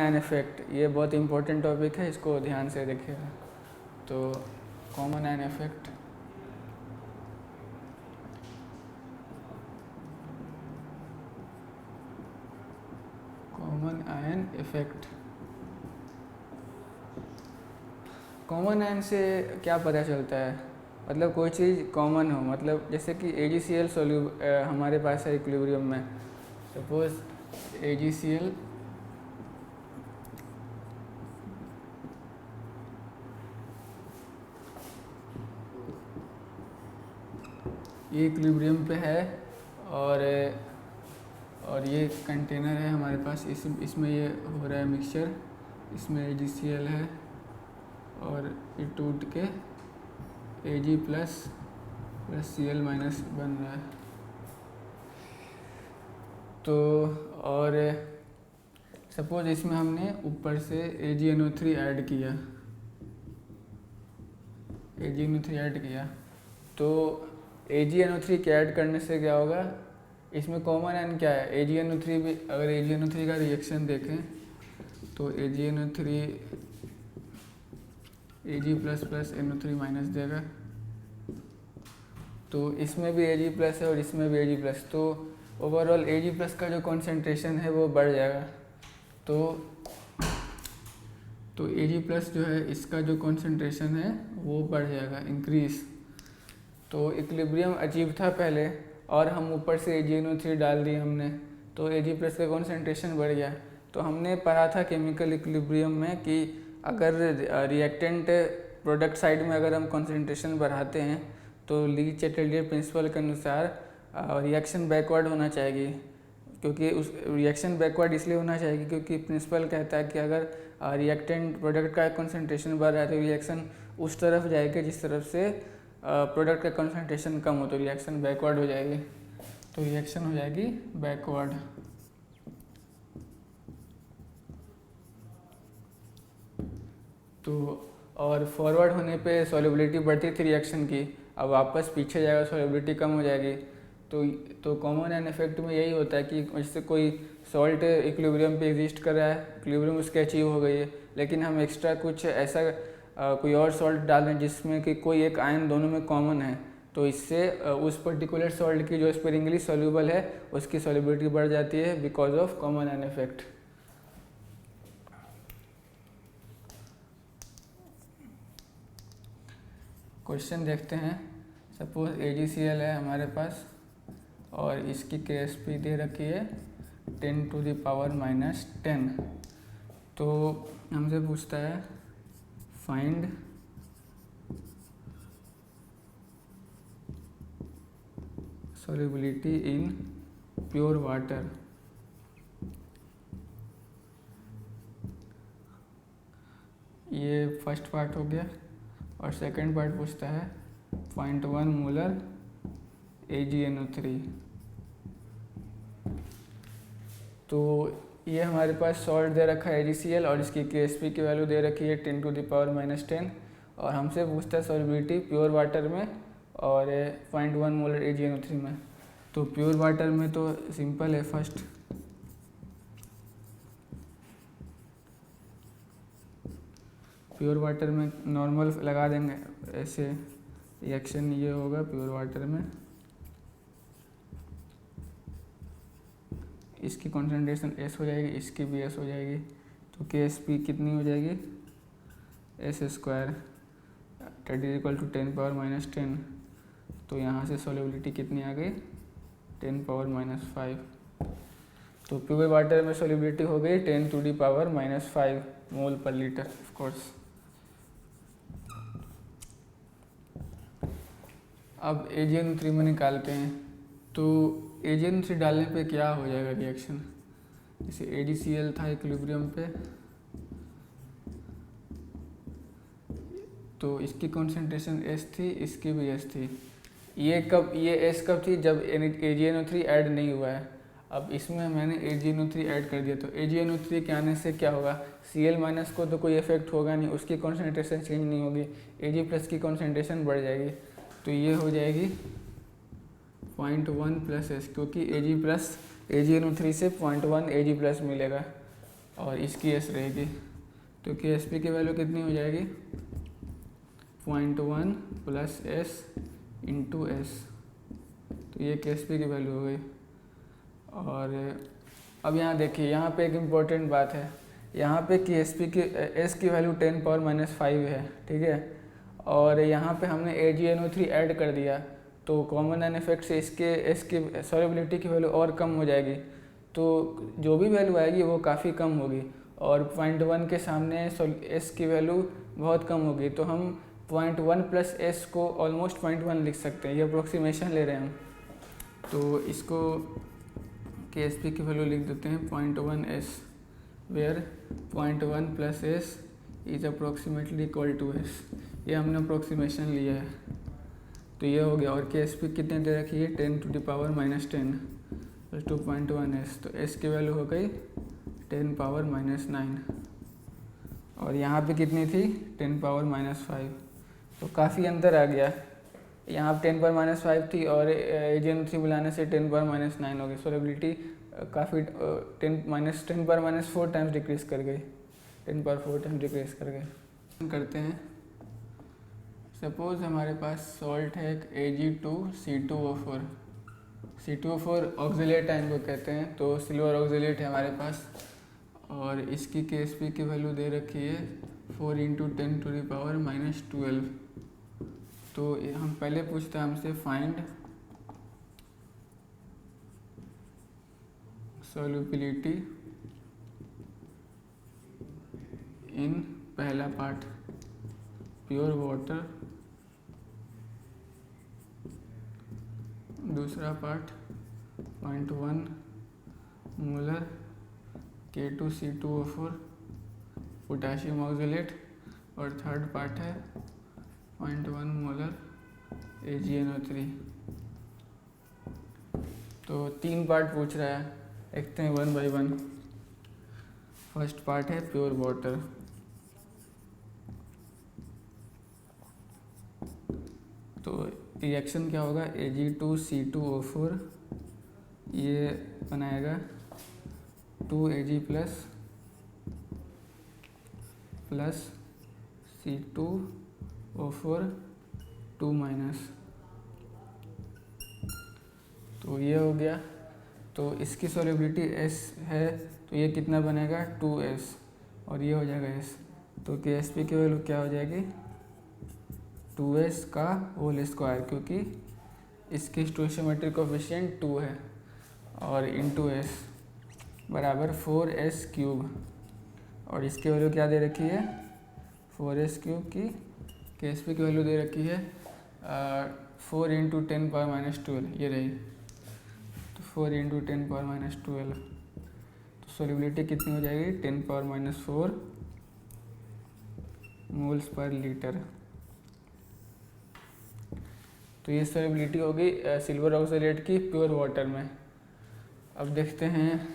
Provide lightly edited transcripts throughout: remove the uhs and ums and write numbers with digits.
An effect, ये बहुत important topic है, इसको ध्यान से देखिएगा। तो common an effect, common ion effect. Common ion से क्या पता चलता है, मतलब कोई चीज़ कॉमन हो, मतलब जैसे कि AgCl हमारे पास है इक्विलिब्रियम में। सपोज AgCl ये इक्विलिब्रियम पे है और ये कंटेनर है हमारे पास, इसमें ये हो रहा है मिक्सचर, इसमें AgCl है और ये टूट के Ag प्लस Cl माइनस बन रहा है। तो और सपोज इसमें हमने ऊपर से AgNO3 ऐड किया, तो AgNO3 के ऐड करने से क्या होगा, इसमें कॉमन आयन क्या है, AgNO3 भी, अगर AgNO3 का रिएक्शन देखें तो AgNO3 Ag plus plus NO3 minus देगा, तो इसमें भी Ag प्लस है और इसमें भी Ag प्लस, तो ओवरऑल Ag प्लस का जो कॉन्सेंट्रेशन है वो बढ़ जाएगा। तो Ag प्लस जो है इसका जो कॉन्सेंट्रेशन है वो बढ़ जाएगा, इंक्रीज। तो इक्विलिब्रियम अचीव था पहले और हम ऊपर से AgNO3 डाल दिए हमने, तो Ag प्लस का कॉन्सेंट्रेशन बढ़ गया। तो हमने पढ़ा था केमिकल इक्विलिब्रियम में कि अगर रिएक्टेंट प्रोडक्ट साइड में अगर हम कॉन्सेंट्रेशन बढ़ाते हैं तो ली चैटर्जी प्रिंसिपल के अनुसार रिएक्शन बैकवर्ड होना चाहिए, क्योंकि उस रिएक्शन बैकवर्ड इसलिए होना चाहिए क्योंकि प्रिंसिपल कहता है कि अगर रिएक्टेंट प्रोडक्ट का कंसंट्रेशन बढ़ रहा है तो रिएक्शन उस तरफ जाएगी जिस तरफ से प्रोडक्ट का कंसंट्रेशन कम हो, तो रिएक्शन बैकवर्ड हो जाएगी, तो रिएक्शन हो जाएगी बैकवर्ड। तो और फॉरवर्ड होने पे सॉल्युबिलिटी बढ़ती थी रिएक्शन की, अब वापस पीछे जाएगा, सॉल्युबिलिटी कम हो जाएगी। तो कॉमन एन इफेक्ट में यही होता है कि जैसे कोई सॉल्ट इक्विलिब्रियम पे एग्जिस्ट कर रहा है, इक्विलिब्रियम उसके अचीव हो गई है, लेकिन हम एक्स्ट्रा कुछ ऐसा कोई और सॉल्ट डाल दें जिसमें कि कोई एक आयन दोनों में कॉमन है, तो इससे उस पर्टिकुलर सॉल्ट की जो स्पेरिंगली सॉल्यूबल है उसकी सॉल्युबिलिटी बढ़ जाती है because of common an effect. Question देखते हैं। सपोज AgCl है हमारे पास और इसकी KSP दे रखी है 10⁻⁻10। तो हमसे पूछता है find solubility in pure water. ये फर्स्ट पार्ट हो गया और सेकंड पार्ट पूछता है 0.1 मोलर AgNO3। तो ये हमारे पास सॉल्ट दे रखा है AgCl और इसकी KSP की वैल्यू दे रखी है 10⁻⁻10 और हमसे पूछता है सॉल्युबिलिटी प्योर वाटर में और 0.1 मोलर AgNO3 में। तो प्योर वाटर में तो सिंपल है, फर्स्ट प्योर वाटर में नॉर्मल लगा देंगे, ऐसे रिएक्शन ये होगा प्योर वाटर में, इसकी कॉन्सेंट्रेशन S हो जाएगी, इसकी भी S हो जाएगी, तो KSP कितनी हो जाएगी S² that is equal to 10⁻⁻10। तो यहाँ से सॉल्युबिलिटी कितनी आ गई 10⁻⁻5। तो प्योर वाटर में सॉल्युबिलिटी हो गई 10⁻⁻5 मोल पर लीटर ऑफ कोर्स। अब AgNO3 में निकालते हैं, तो AgNO3 डालने पे क्या हो जाएगा रिएक्शन, जैसे AgCl था इक्विलिब्रियम पे, तो इसकी कॉन्सेंट्रेशन S थी, इसकी भी S थी। ये S कब थी, जब AgNO3 ऐड नहीं हुआ है। अब इसमें मैंने AgNO3 ऐड कर दिया, तो AgNO3 के आने से क्या होगा, Cl माइनस को तो कोई इफेक्ट होगा नहीं, उसकी कॉन्सेंट्रेशन चेंज नहीं होगी, Ag प्लस की कॉन्सेंट्रेशन बढ़ जाएगी, तो ये हो जाएगी 0.1 प्लस S, क्योंकि AgNO3 से 0.1 Ag प्लस मिलेगा। और इसकी एस रहेगी। तो के एस पी की वैल्यू कितनी हो जाएगी 0.1 प्लस एस इंटू एस। तो ये के एस पी की वैल्यू हो गई। और अब यहाँ देखिए, यहाँ पे एक इम्पॉर्टेंट बात है, यहाँ पे की एस पी की एस की वैल्यू 10⁻⁵ है, ठीक है। और यहाँ पे हमने AgNO3 ऐड कर दिया, तो कॉमन एन इफेक्ट से इसके एस की सॉल्युबिलिटी की वैल्यू और कम हो जाएगी। तो जो भी वैल्यू आएगी वो काफ़ी कम होगी, और 0.1 के सामने एस की वैल्यू बहुत कम होगी। तो हम 0.1 प्लस एस को ऑलमोस्ट 0.1 लिख सकते हैं, ये अप्रोक्सीमेशन ले रहे हैं हम। तो इसको के एस पी की वैल्यू लिख देते हैं 0.1 S, where 0.1 plus S is approximately equal to S. ये हमने अप्रोक्सीमेशन लिया है, तो ये हो गया। और के एस पी कितने दे रखी है 10⁻⁻10 प्लस 2.1 एस। तो एस की वैल्यू हो गई 10⁻⁹। और यहाँ पे कितनी थी 10⁻⁵। तो काफ़ी अंतर आ गया। यहाँ पे 10⁻⁵ थी और AgNO3 बुलाने से 10⁻⁹ हो गई। सॉल्युबिलिटी काफ़ी 10⁻⁴ टाइम्स डिक्रीज कर गई, 10⁻⁴ टाइम्स डिक्रीज कर गई। करते हैं, सपोज हमारे पास सॉल्ट है एक Ag2C2O4। C2O4 ऑक्जिलेट आयन को कहते हैं, तो सिल्वर ऑक्जिलेट है हमारे पास। और इसकी KSP की वैल्यू दे रखी है 4 × 10⁻⁻12। तो हम पहले पूछते हैं हमसे फाइंड सॉल्युबिलिटी इन पहला पार्ट प्योर वाटर, दूसरा part 0.1 molar K2C2O4 potassium oxalate, और थर्ड पार्ट है 0.1 मोलर AgNO3। तो 3 पार्ट पूछ रहा है, देखते हैं 1 बाय 1। फर्स्ट पार्ट है प्योर वाटर। तो रिएक्शन क्या होगा, Ag2C2O4 ये बनाएगा 2Ag प्लस C2O4 2-। तो ये हो गया। तो इसकी सॉल्युबिलिटी S है, तो ये कितना बनेगा 2S, और ये हो जाएगा S। तो KSP की वैल्यू क्या हो जाएगी 2S का होल स्क्वायर, क्योंकि इसकी स्टोइचियोमेट्रिक कोफिशिएंट 2 है, और इंटू S बराबर 4S³। और इसकी वैल्यू क्या दे रखी है 4S³ की KSP की वैल्यू दे रखी है 4 × 10⁻⁻12, ये रही। तो 4 × 10⁻⁻12, तो सॉल्युबिलिटी कितनी हो जाएगी 10⁻⁴ मोल्स पर लीटर। तो ये सॉल्युबिलिटी होगी सिल्वर ऑक्सलेट की प्योर वाटर में। अब देखते हैं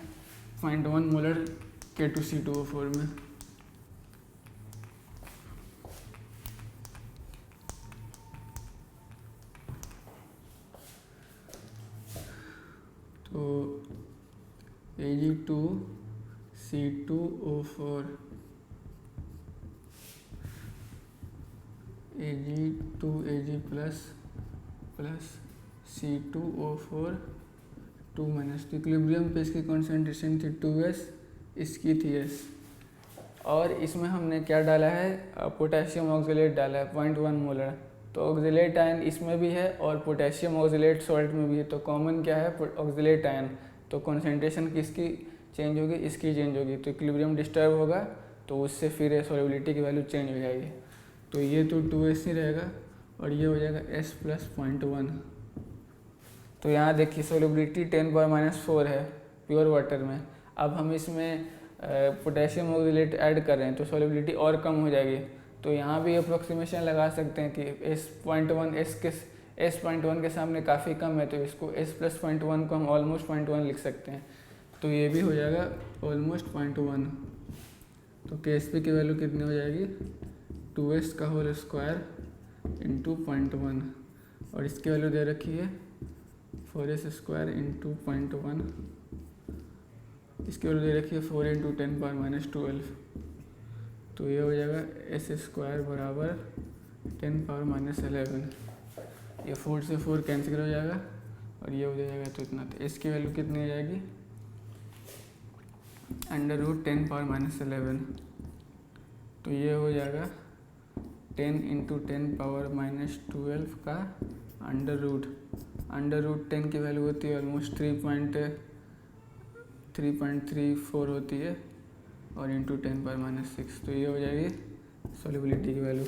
0.1 मोलर K2C2O4 में। तो Ag2C2O4 Ag2Ag प्लस C2O4 2-। तो इक्विलिब्रियम पे इसकी कॉन्सेंट्रेशन थी 2S, इसकी थी S। और इसमें हमने क्या डाला है पोटेशियम ऑक्जिलेट डाला है 0.1 मोलर। तो ऑक्जिलेट आयन इसमें भी है और पोटेशियम ऑक्जिलेट सॉल्ट में भी है। तो कॉमन क्या है ऑक्जिलेट आयन, तो कॉन्सेंट्रेशन किसकी चेंज होगी, इसकी चेंज होगी। तो इक्विलिब्रियम डिस्टर्ब होगा, तो उससे फिर सॉल्युबिलिटी की वैल्यू चेंज हो जाएगी। तो ये तो 2S ही रहेगा, और ये हो जाएगा S + 0.1। तो यहाँ देखिए सॉल्युबिलिटी 10⁻⁴ है प्योर वाटर में। अब हम इसमें पोटेशियम ऑक्जिलेट ऐड कर रहे हैं, तो सॉल्युबिलिटी और कम हो जाएगी। तो यहाँ भी अप्रोक्सीमेशन लगा सकते हैं कि S.1 के सामने काफ़ी कम है, तो इसको S + 0.1 को हम ऑलमोस्ट 0.1 लिख सकते हैं। तो ये भी हो जाएगा ऑलमोस्ट 0.1। तो KSP की वैल्यू कितनी हो जाएगी 2S का होल स्क्वायर इंटू 0.1, और इसकी वैल्यू दे रखी है 4S² इंटू 0.1 इसकी वैल्यू दे रखी है 4 × 10⁻12। तो ये हो जाएगा s² बराबर 10⁻11। ये 4 से 4 कैंसिल हो जाएगा और ये हो जाएगा तो इतना। तो इसकी वैल्यू कितनी हो जाएगी, √10⁻11। तो ये हो जाएगा 10 × 10⁻12 का √10 की वैल्यू होती है ऑलमोस्ट 3.34 होती है और इंटू 10⁻6। तो ये हो जाएगी सॉल्युबिलिटी की वैल्यू।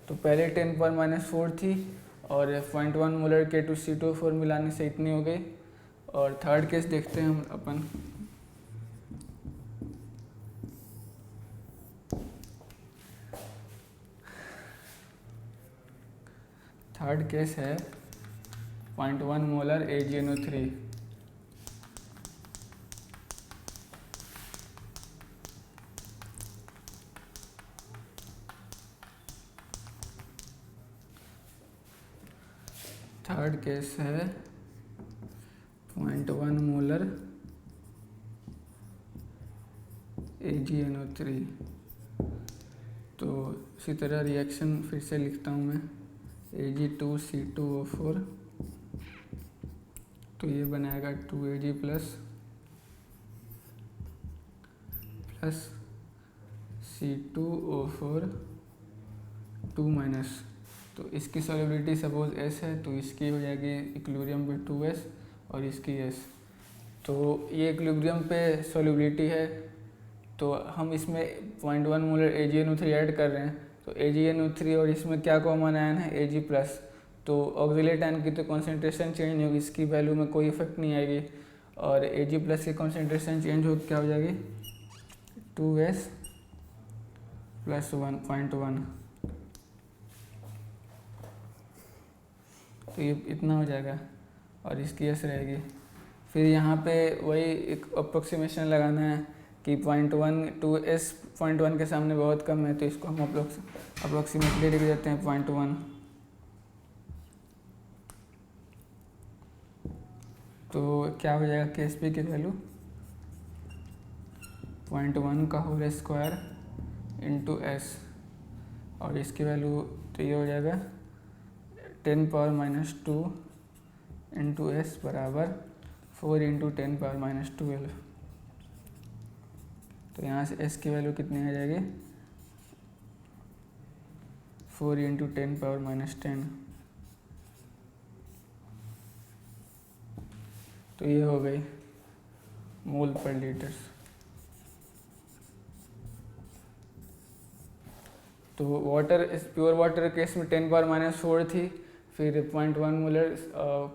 तो पहले 10⁻4 थी और 0.1 मोलर K2C2O4 मिलाने से इतनी हो गई। और थर्ड केस देखते हैं हम अपन। थर्ड केस है 0.1 मोलर AgNO3। थर्ड केस है 0.1 मोलर AgNO3। तो इसी तरह रिएक्शन फिर से लिखता हूँ मैं, Ag2C2O4। तो ये बनाएगा 2Ag प्लस C2O4 2-। तो इसकी सॉल्युबिलिटी सपोज S है तो इसकी हो जाएगी इक्विलिब्रियम पे 2S और इसकी S। तो ये इक्विलिब्रियम पे सॉल्युबिलिटी है तो हम इसमें 0.1 मोलर AgNO3 ऐड कर रहे हैं। तो AgNO3 और इसमें क्या कॉमन आयन है Ag+। तो ऑक्सिलेट आयन की तो कॉन्सेंट्रेशन चेंज होगी, इसकी वैल्यू में कोई इफेक्ट नहीं आएगी। और Ag+ की कॉन्सेंट्रेशन चेंज हो क्या हो जाएगी 2S + 1.1। तो ये इतना हो जाएगा और इसकी S रहेगी। फिर यहाँ पे वही एक अप्रोक्सीमेशन लगाना है कि 0.1 2S 0.1 के सामने बहुत कम है तो इसको हम अप्रोक्सीमेटली लिख देते हैं 0.1। तो क्या हो जाएगा KSP की वैल्यू 0.1 का होल स्क्वायर इंटू S और इसकी वैल्यू तो ये हो जाएगा 10⁻² इंटू S बराबर 4 × 10⁻12। तो यहाँ से S की वैल्यू कितनी आ जाएगी 4 × 10⁻10। तो ये हो गई मोल पर लीटर। तो वाटर इस प्योर वाटर केस में 10⁻4 थी, फिर 0.1 मोलर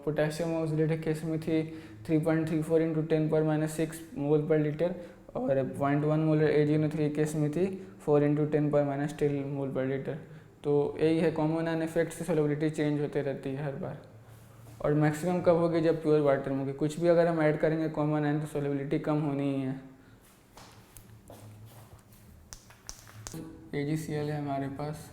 पोटेशियम ऑक्सीडेटिव केस में थी 3.34 × 10⁻6 मोल पर लीटर और 0.1 मोलर AgNO3 केस में थी 4 × 10⁻10 मोल पर लीटर। तो यही है कॉमन आयन इफेक्ट से सॉल्युबिलिटी चेंज होते रहती है हर बार। और मैक्सिमम कब होगी जब प्योर वाटर में होगी। कुछ भी अगर हम ऐड करेंगे कॉमन आयन तो सॉल्युबिलिटी कम होनी ही है। AgCl है हमारे पास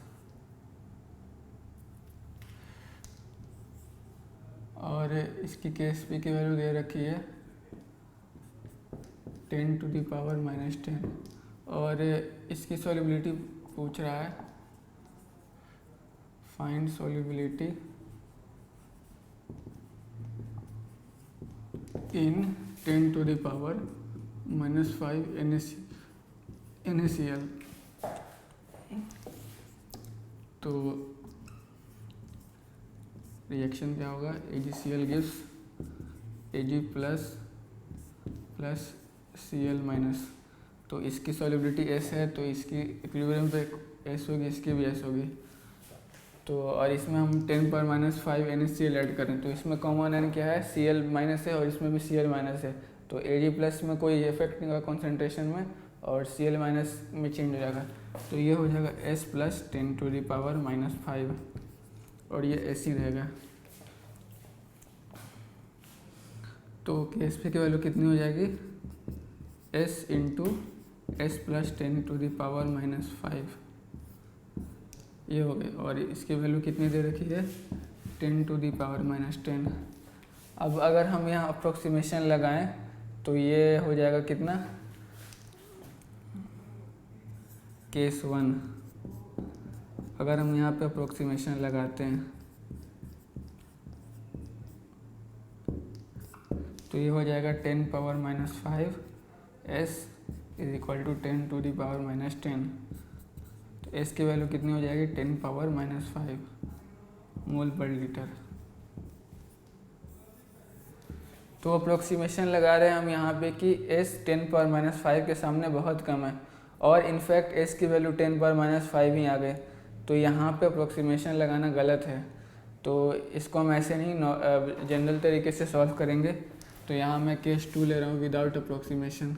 और इसकी KSP की वैल्यू दे रखी है 10⁻⁻10 और इसकी सॉल्युबिलिटी पूछ रहा है फाइंड सॉल्युबिलिटी इन 10⁻⁻5 NaCl। तो रिएक्शन क्या होगा AgCl गिव्स Ag+ + Cl-। तो इसकी सॉल्युबिलिटी S है तो इसकी इक्विलिब्रियम पे S होगी, इसकी भी S होगी। तो और इसमें हम 10⁻⁻5 NaCl ऐड करें तो इसमें कॉमन आयन क्या है Cl- है और इसमें भी Cl- है। तो Ag+ में कोई इफेक्ट नहीं होगा कॉन्सेंट्रेशन में और Cl- में चेंज हो जाएगा। तो ये हो जाएगा S + 10⁻⁻5 और ये ऐसी रहेगा। तो KSP की वैल्यू कितनी हो जाएगी S × S + 10⁻⁻5 ये हो गए। और इसकी वैल्यू कितनी दे रखी है 10⁻⁻10। अब अगर हम यहाँ अप्रोक्सीमेशन लगाएं तो ये हो जाएगा कितना, केस 1। अगर हम यहाँ पे अप्रोक्सीमेशन लगाते हैं तो ये हो जाएगा 10⁻⁵ s इज इक्वल टू 10⁻⁻10। तो s की वैल्यू कितनी हो जाएगी, 10⁻⁵ मोल पर लीटर। तो अप्रोक्सीमेशन लगा रहे हैं हम यहाँ पे कि s 10⁻⁵ के सामने बहुत कम है, और इनफैक्ट s की वैल्यू 10⁻⁵ ही आ गए। तो यहाँ पे अप्रोक्सीमेशन लगाना गलत है, तो इसको हम ऐसे नहीं जनरल तरीके से सॉल्व करेंगे। तो यहाँ मैं केस 2 ले रहा हूँ विदाउट अप्रोक्सीमेशन।